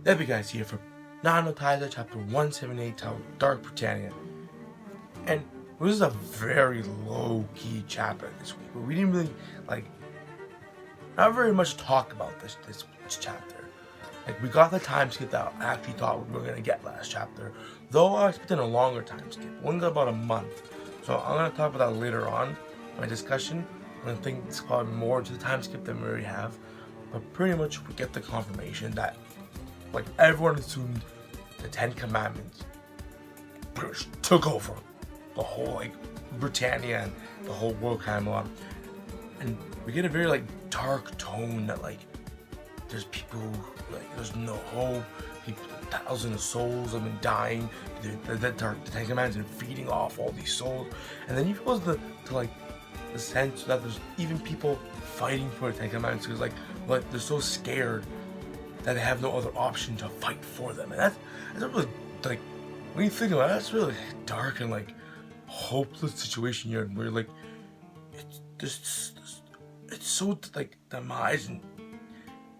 That'd be guys here for Nanatsu No Taizai Chapter 178 titled Dark Britannia. And this is a very low-key chapter this week. We didn't really, not very much talk about this chapter. We got the time skip that I actually thought we were going to get last chapter. Though I expected a longer time skip. One got about a month. So I'm going to talk about that later on in my discussion. I'm going to think it's probably more to the time skip than we already have. But pretty much we get the confirmation that everyone assumed the Ten Commandments pretty much took over the whole Britannia and the whole world Camelot. And we get a very dark tone that there's people there's no hope. People, thousands of souls have been dying. The Ten Commandments and feeding off all these souls. And then you go to the sense that there's even people fighting for the Ten Commandments because they're so scared that they have no other option to fight for them. And that's a really when you think about it, that's really dark and hopeless situation you're in, where it's just it's so demise and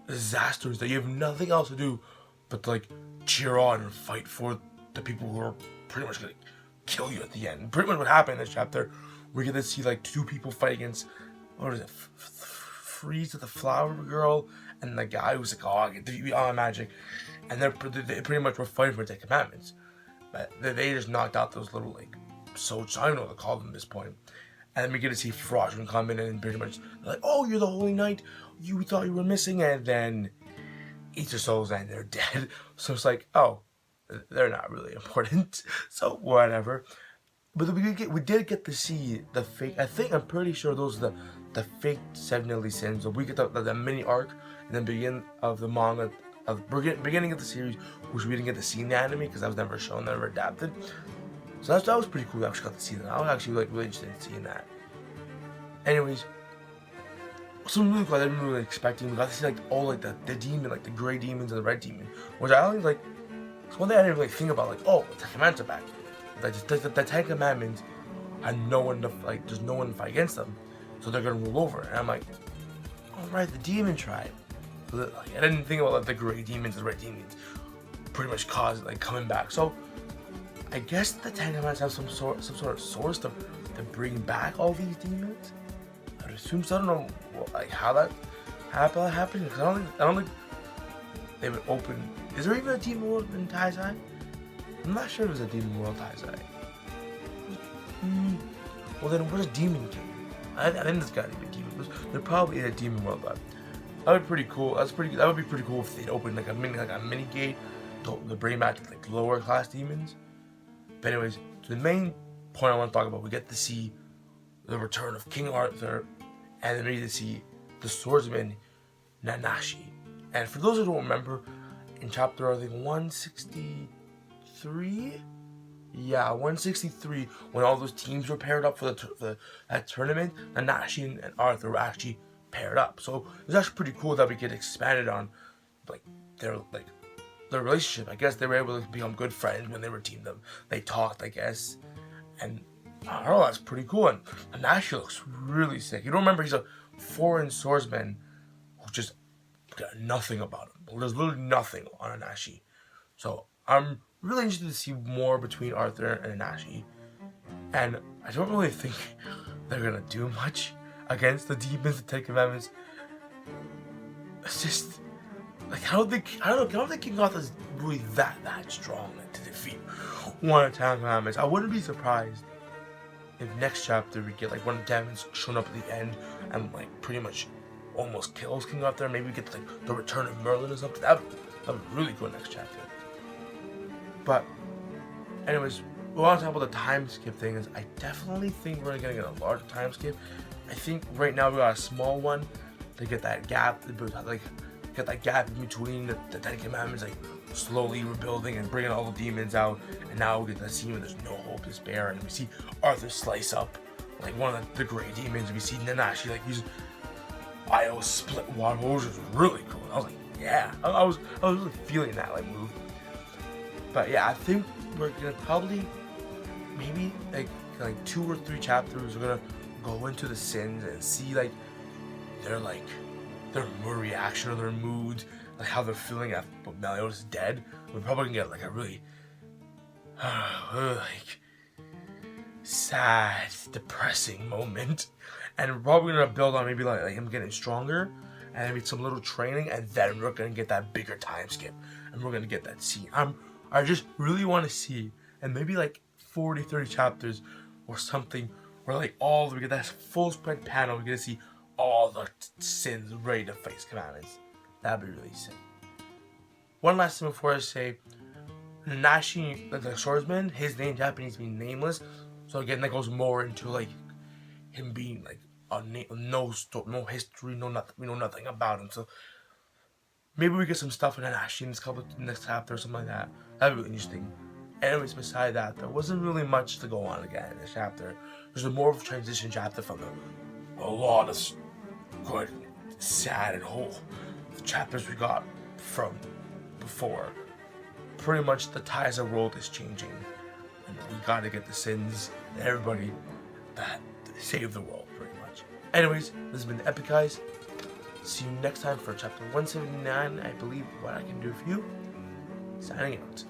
disasters that you have nothing else to do but cheer on and fight for the people who are pretty much gonna kill you at the end. Pretty much what happened in this chapter, we get to see two people fight against, what is it, Freeze the Flower Girl and the guy who's I get to be all magic, and they pretty much were fighting for the Ten Commandments, but they just knocked out those little soldiers. I don't know what to call them at this point. And then we get to see Fraudulent come in and pretty much oh, you're the Holy Knight, you thought you were missing, and then eat their souls and they're dead. So it's oh, they're not really important. So whatever. But we did get to see the fake. I'm pretty sure those are the fake 7 deadly sins. So we get the mini arc in the beginning of the manga, beginning of the series, which we didn't get to see in the anime because that was never shown, never adapted. So that was pretty cool. I actually got to see that. I was actually really interested in seeing that. Anyways, something really cool I didn't really expecting. We got to see all the demon, the gray demons and the red demon, which I only it's one thing I didn't really think about. Oh, the Ten Commandments are back. The Ten Commandments, and no one to there's no one to fight against them, so they're gonna rule over. And I'm all right, the demon tribe. I didn't think about the gray demons, the red demons, pretty much caused coming back. So I guess the Ten Commandments have some sort of source to bring back all these demons. I assume so. I don't know how that happened because I don't think they would open. Is there even a demon world in Taizai? I'm not sure if there's a demon world Taizai. Well then, where's Demon King? I think there's gotta be a demon. There probably is a demon world, but that would be pretty cool. That would be pretty cool if they'd open a mini gate to bring back lower class demons. But anyways, so the main point I want to talk about, we get to see the return of King Arthur, and then we get to see the swordsman Nanashi. And for those who don't remember, in chapter 163, yeah, 163, when all those teams were paired up for that tournament, Nanashi and Arthur were actually paired up. So it's actually pretty cool that we get expanded on their relationship. I guess they were able to become good friends when they were teamed up. They talked, I guess, and I don't know, that's pretty cool. And Nanashi looks really sick. You don't remember he's a foreign swordsman who just got nothing about him. There's literally nothing on Nanashi. So I'm really interested to see more between Arthur and Nanashi. And I don't really think they're gonna do much against the demons, the Ten Commandments. It's just I don't think King Arthur's really that strong to defeat one of the Ten Commandments. I wouldn't be surprised if next chapter we get one of the demons showing up at the end and pretty much almost kills King Arthur. Maybe we get the return of Merlin or something. That would be really cool next chapter. But anyways, we want to talk about the time skip thing. Is I definitely think we're gonna get a larger time skip. I think right now we got a small one to get that gap, get that gap in between the Ten Commandments, slowly rebuilding and bringing all the demons out. And now we get that scene where there's no hope, despair, and we see Arthur slice up one of the gray demons. And we see Nanashi use IO split water, which was really cool. I was yeah, I was really feeling that move. But yeah, I think we're gonna probably maybe 2 or 3 chapters. We're gonna go into the sins and see their reaction or their moods like how they're feeling after Meliodas is dead. We're probably gonna get like a really like sad, depressing moment, and we're probably gonna build on maybe like him getting stronger, and maybe some little training, and then we're gonna get that bigger time skip, and we're gonna get that scene. I just really want to see, and maybe like 40-30 chapters or something, where like we get that full spread panel. We're gonna see all the sins ready to face commandments. That'd be really sick. One last thing before I say, Nanashi, the swordsman, his name Japanese means nameless. So again, that goes more into like him being like no history, no nothing. We know nothing about him. So maybe we get some stuff in Nanashi in next chapter or something like that. That'd be really interesting. Anyways, beside that, there wasn't really much to go on again in this chapter. There's a more of a transition chapter from a lot of good, sad, and whole chapters we got from before. Pretty much the Taizai world is changing, and we gotta get the sins and everybody that save the world, pretty much. Anyways, this has been the Epic, guys. See you next time for chapter 179, I believe, What I Can Do For You. Signing out.